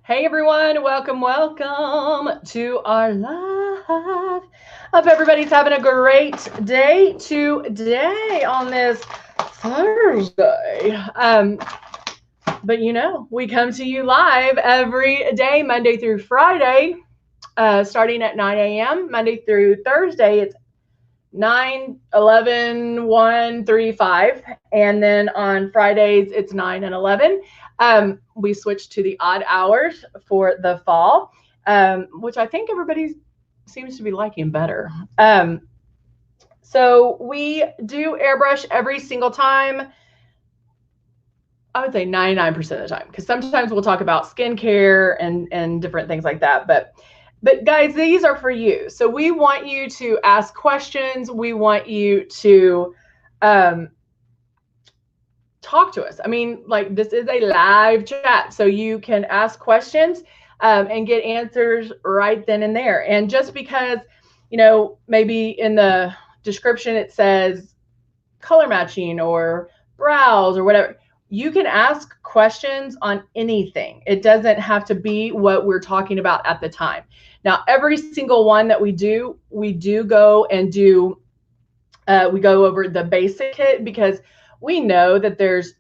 Hey everyone, welcome to our live. Hope everybody's having a great day today on this Thursday. But we come to you live every day, Monday through Friday, starting at 9 a.m. Monday through Thursday, it's 9, 11, 1, 3, 5. And then on Fridays, it's 9 and 11. We switched to the odd hours for the fall, which I think everybody seems to be liking better. So we do airbrush every single time. I would say 99% of the time, because sometimes we'll talk about skincare and different things like that. But guys, these are for you. So we want you to ask questions. We want you to talk to us. I mean, like, this is a live chat, so you can ask questions and get answers right then and there. And just because, maybe in the description it says color matching or brows or whatever, you can ask questions on anything. It doesn't have to be what we're talking about at the time. Now, every single one that we do go and do, we go over the basic kit, because we know that there's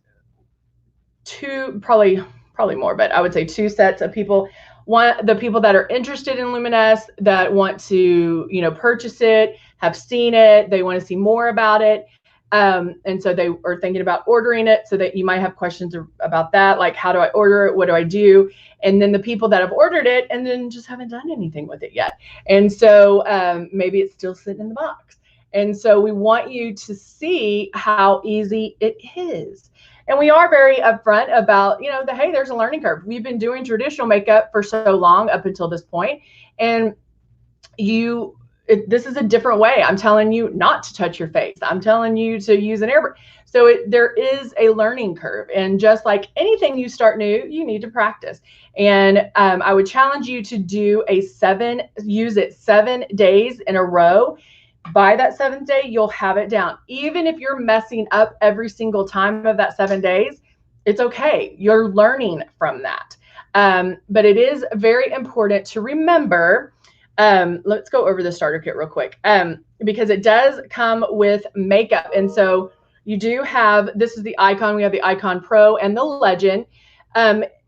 two, probably more, but I would say two sets of people. One, the people that are interested in Luminous, that want to, purchase it, have seen it, they want to see more about it. And so they are thinking about ordering it, so that you might have questions about that, like, how do I order it? What do I do? And then the people that have ordered it and then just haven't done anything with it yet. And so maybe it's still sitting in the box. And so we want you to see how easy it is. And we are very upfront about, hey, there's a learning curve. We've been doing traditional makeup for so long up until this point, and this is a different way. I'm telling you not to touch your face. I'm telling you to use an airbrush. So there is a learning curve. And just like anything you start new, you need to practice. And I would challenge you to use it 7 days in a row. By that 7th day, you'll have it down. Even if you're messing up every single time of that 7 days, it's okay. You're learning from that. But it is very important to remember. Let's go over the starter kit real quick, because it does come with makeup. And so you do have, this is the Icon. We have the Icon Pro and the Legend.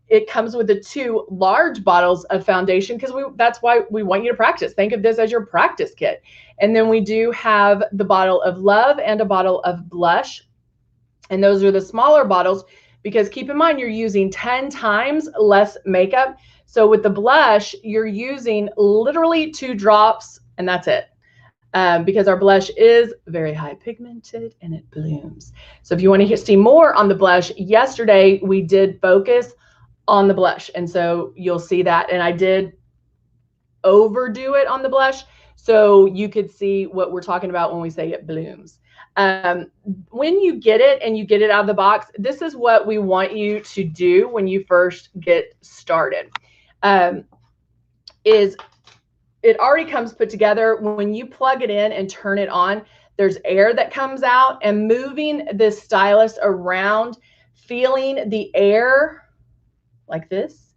It comes with the 2 large bottles of foundation, because that's why we want you to practice. Think of this as your practice kit. And then we do have the bottle of Love and a bottle of Blush. And those are the smaller bottles, because keep in mind, you're using 10 times less makeup. So with the blush, you're using literally 2 drops, and that's it. Because our blush is very high pigmented and it blooms. So if you want to see more on the blush, yesterday we did focus on the blush. And so you'll see that. And I did overdo it on the blush, so you could see what we're talking about when we say it blooms. When you get it and you get it out of the box, this is what we want you to do when you first get started. Is it already comes put together. When you plug it in and turn it on, there's air that comes out, and moving this stylus around, feeling the air like this,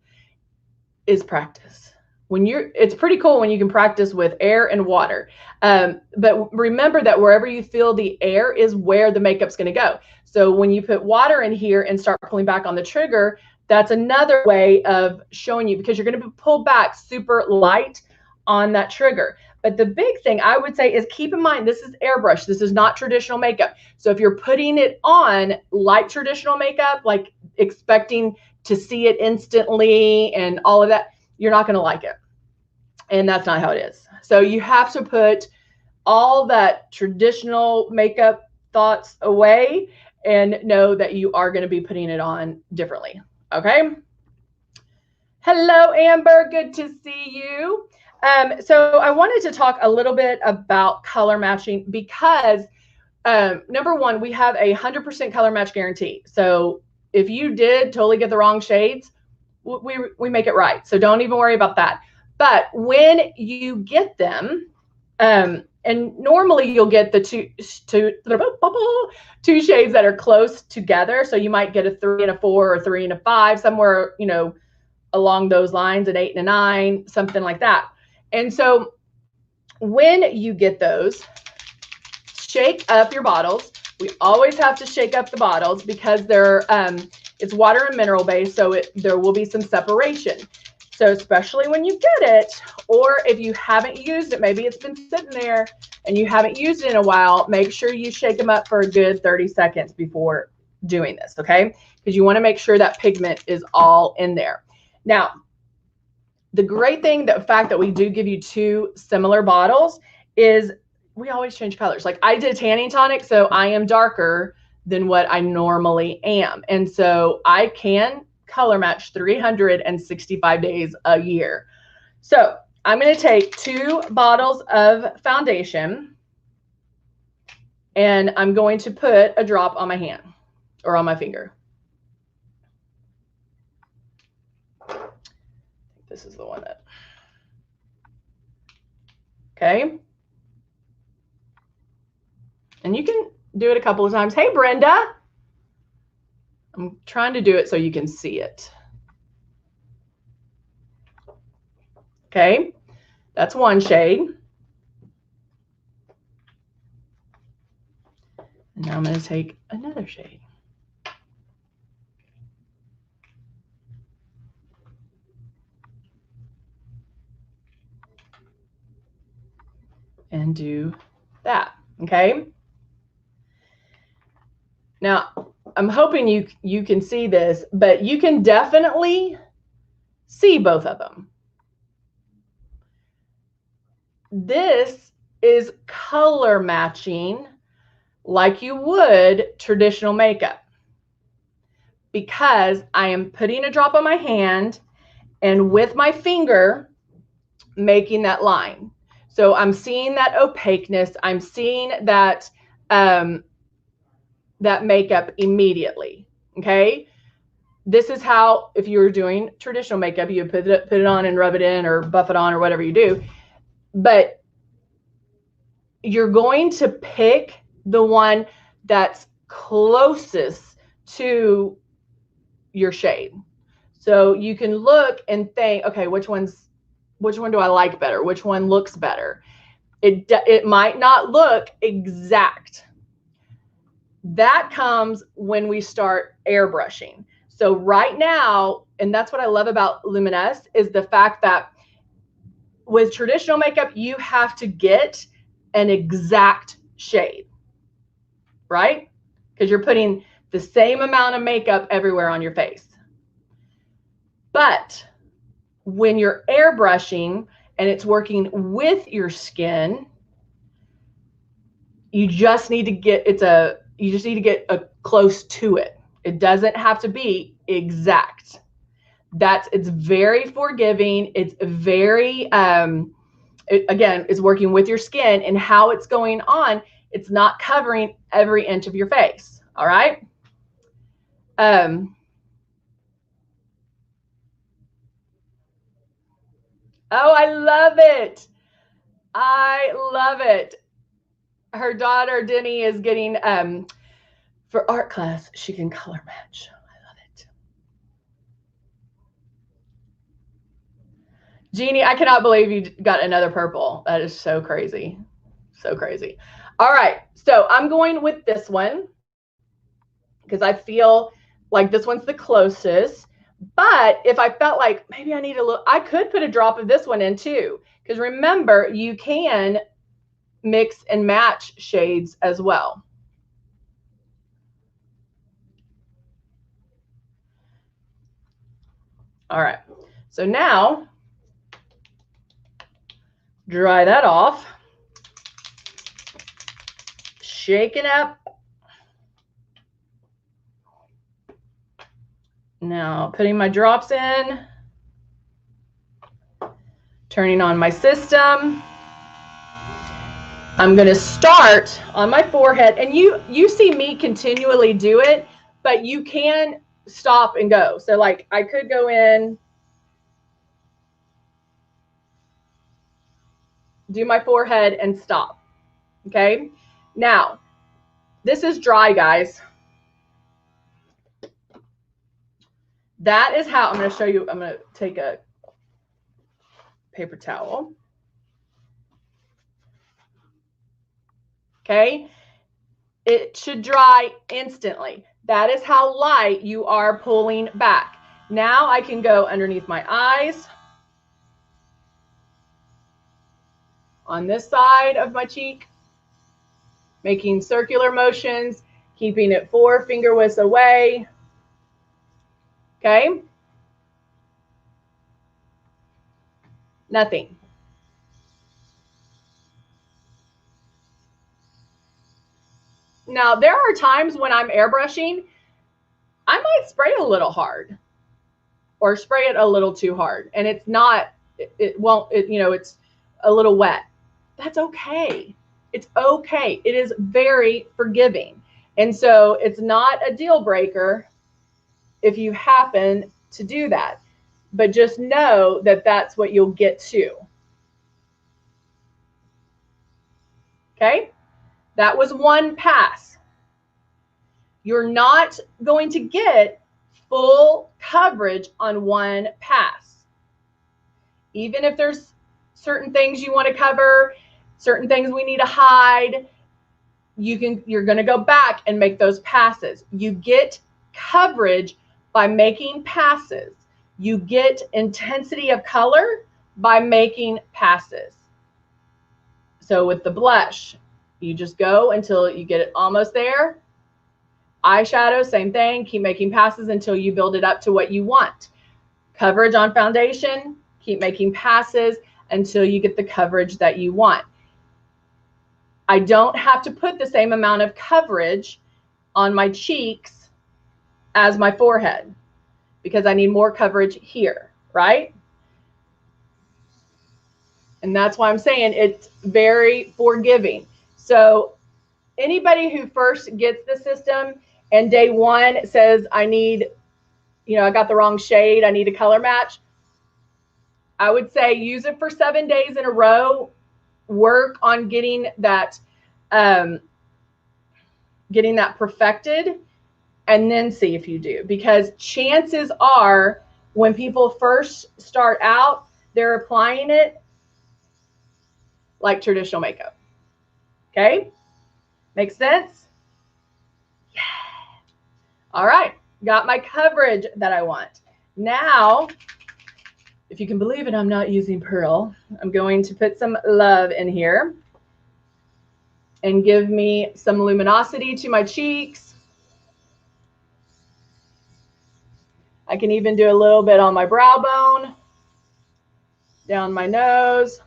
is practice. It's pretty cool when you can practice with air and water. But remember that wherever you feel the air is where the makeup's going to go. So when you put water in here and start pulling back on the trigger, that's another way of showing you, because you're going to pull back super light on that trigger. But the big thing I would say is, keep in mind, this is airbrush. This is not traditional makeup. So if you're putting it on like traditional makeup, like expecting to see it instantly and all of that, you're not going to like it. And that's not how it is. So you have to put all that traditional makeup thoughts away and know that you are going to be putting it on differently. Okay. Hello, Amber. Good to see you. So I wanted to talk a little bit about color matching, because number one, we have a 100% color match guarantee. So if you did totally get the wrong shades, we make it right. So don't even worry about that. But when you get them, and normally you'll get the two shades that are close together. So you might get a 3 and a 4 or 3 and a 5, somewhere, along those lines, an 8 and a 9, something like that. And so when you get those, shake up your bottles. We always have to shake up the bottles because they're it's water and mineral based, so there will be some separation. So especially when you get it, or if you haven't used it, maybe it's been sitting there and you haven't used it in a while, make sure you shake them up for a good 30 seconds before doing this, okay? Because you want to make sure that pigment is all in there. Now, the great thing, the fact that we do give you 2 similar bottles, is we always change colors. Like I did tanning tonic, so I am darker than what I normally am. And so I can color match 365 days a year. So I'm going to take 2 bottles of foundation and I'm going to put a drop on my hand or on my finger. This is the one that, okay. And you can do it a couple of times. Hey, Brenda. I'm trying to do it so you can see it. Okay, that's one shade. And now I'm going to take another shade. And do that, okay? Now, I'm hoping you can see this, but you can definitely see both of them. This is color matching like you would traditional makeup, because I am putting a drop on my hand and with my finger making that line. So I'm seeing that opaqueness. I'm seeing that that makeup immediately. Okay. This is how, if you were doing traditional makeup, you put it on and rub it in or buff it on or whatever you do. But you're going to pick the one that's closest to your shade. So you can look and think, okay, which one do I like better? Which one looks better? It might not look exact. That comes when we start airbrushing. So right now, and that's what I love about Luminous, is the fact that with traditional makeup, you have to get an exact shade, right? Because you're putting the same amount of makeup everywhere on your face. But when you're airbrushing and it's working with your skin, you just need to get close to it. It doesn't have to be exact. It's very forgiving. It's very again, it's working with your skin and how it's going on. It's not covering every inch of your face. All right. Oh, I love it. I love it. Her daughter Denny is getting for art class, she can color match. I love it. Jeannie, I cannot believe you got another purple. That is so crazy. So crazy. All right, so I'm going with this one because I feel like this one's the closest. But if I felt like maybe I need a little, I could put a drop of this one in too. Because remember, you can mix and match shades as well. All right, so now dry that off. Shake it up. Now putting my drops in, turning on my system. I'm going to start on my forehead, and you see me continually do it, but you can stop and go. So like I could go in, do my forehead and stop. Okay. Now this is dry, guys. That is how I'm going to show you. I'm going to take a paper towel. Okay. It should dry instantly. That is how light you are pulling back. Now I can go underneath my eyes, on this side of my cheek, making circular motions, keeping it 4 finger widths away. Okay. Nothing. Now, there are times when I'm airbrushing, I might spray a little hard or spray it a little too hard, and it's not, it won't, you know, it's a little wet. That's okay. It's okay. It is very forgiving. And so it's not a deal breaker if you happen to do that, but just know that that's what you'll get to. Okay. That was one pass. You're not going to get full coverage on one pass. Even if there's certain things you want to cover, certain things we need to hide, you're going to go back and make those passes. You get coverage by making passes. You get intensity of color by making passes. So with the blush, you just go until you get it almost there. Eyeshadow, same thing. Keep making passes until you build it up to what you want. Coverage on foundation, keep making passes until you get the coverage that you want. I don't have to put the same amount of coverage on my cheeks as my forehead because I need more coverage here, right? And that's why I'm saying it's very forgiving. So anybody who first gets the system and day one says, I need, you know, I got the wrong shade, I need a color match, I would say use it for 7 days in a row. Work on getting that perfected, and then see if you do. Because chances are when people first start out, they're applying it like traditional makeup. Okay? Makes sense? Yeah. All right. Got my coverage that I want. Now, if you can believe it, I'm not using pearl. I'm going to put some love in here and give me some luminosity to my cheeks. I can even do a little bit on my brow bone, down my nose,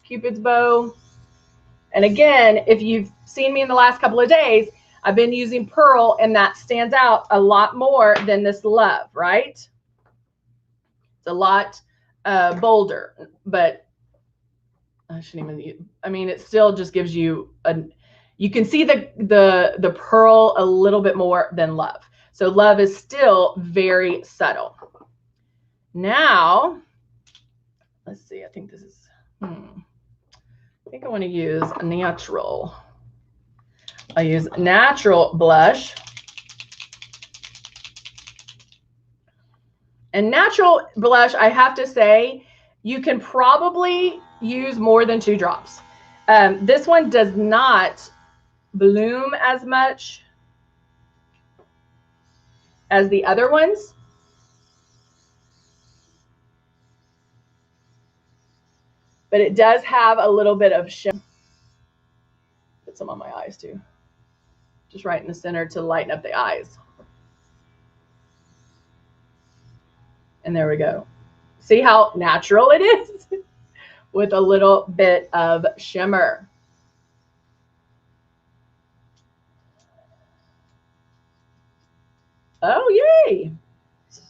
Cupid's bow. And again, if you've seen me in the last couple of days, I've been using pearl, and that stands out a lot more than this love, right? It's a lot bolder, but I shouldn't even, I mean, it still just gives you you can see the pearl a little bit more than love. So love is still very subtle. Now, let's see, I think this is, I think I want to use a natural. I use natural blush. And natural blush, I have to say, you can probably use more than 2 drops. This one does not bloom as much as the other ones. But it does have a little bit of shimmer. Put some on my eyes too. Just right in the center to lighten up the eyes. And there we go. See how natural it is? With a little bit of shimmer. Oh, yay.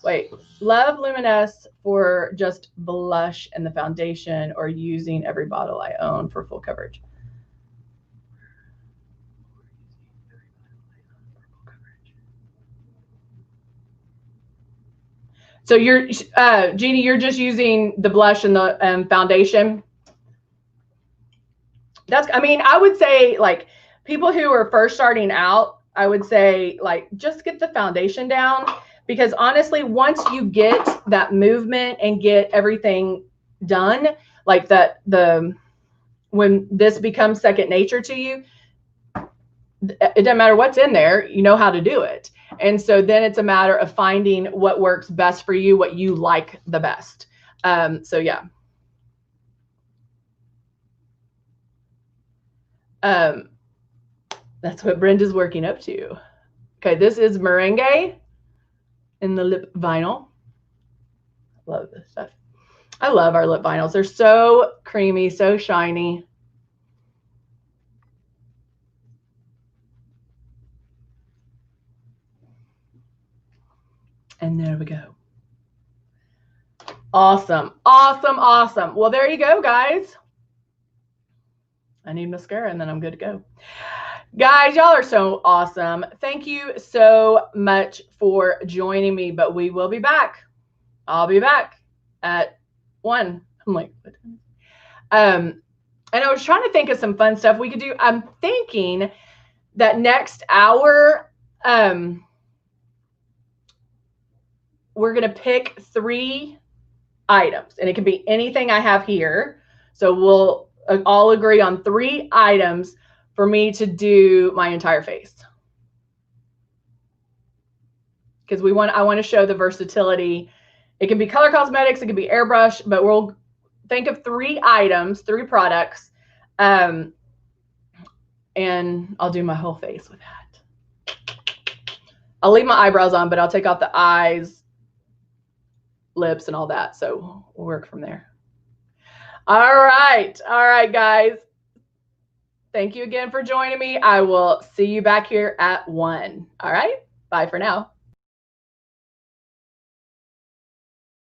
Wait, love Luminous for just blush and the foundation, or using every bottle I own for full coverage? So you're, Jeannie, you're just using the blush and the foundation. That's, I mean, I would say like people who are first starting out, I would say like just get the foundation down, Because honestly, once you get that movement and get everything done, like when this becomes second nature to you, it doesn't matter what's in there, you know how to do it. And so then it's a matter of finding what works best for you, what you like the best. So yeah. That's what Brenda's working up to. Okay, this is Merengue in the lip vinyl. Love this stuff. I love our lip vinyls. They're so creamy, so shiny. And there we go. Awesome, awesome, awesome. Well, there you go, guys. I need mascara and then I'm good to go. Guys, y'all are so awesome. Thank you so much for joining me, but we will be back. I'll be back at 1. I'm like, what? And I was trying to think of some fun stuff we could do. I'm thinking that next hour, we're going to pick 3 items, and it can be anything I have here. So we'll all agree on 3 items for me to do my entire face. Because I want to show the versatility. It can be color cosmetics, it can be airbrush, but we'll think of 3 items, 3 products, and I'll do my whole face with that. I'll leave my eyebrows on, but I'll take off the eyes, lips, and all that. So we'll work from there. All right, guys. Thank you again for joining me. I will see you back here at 1. All right, bye for now.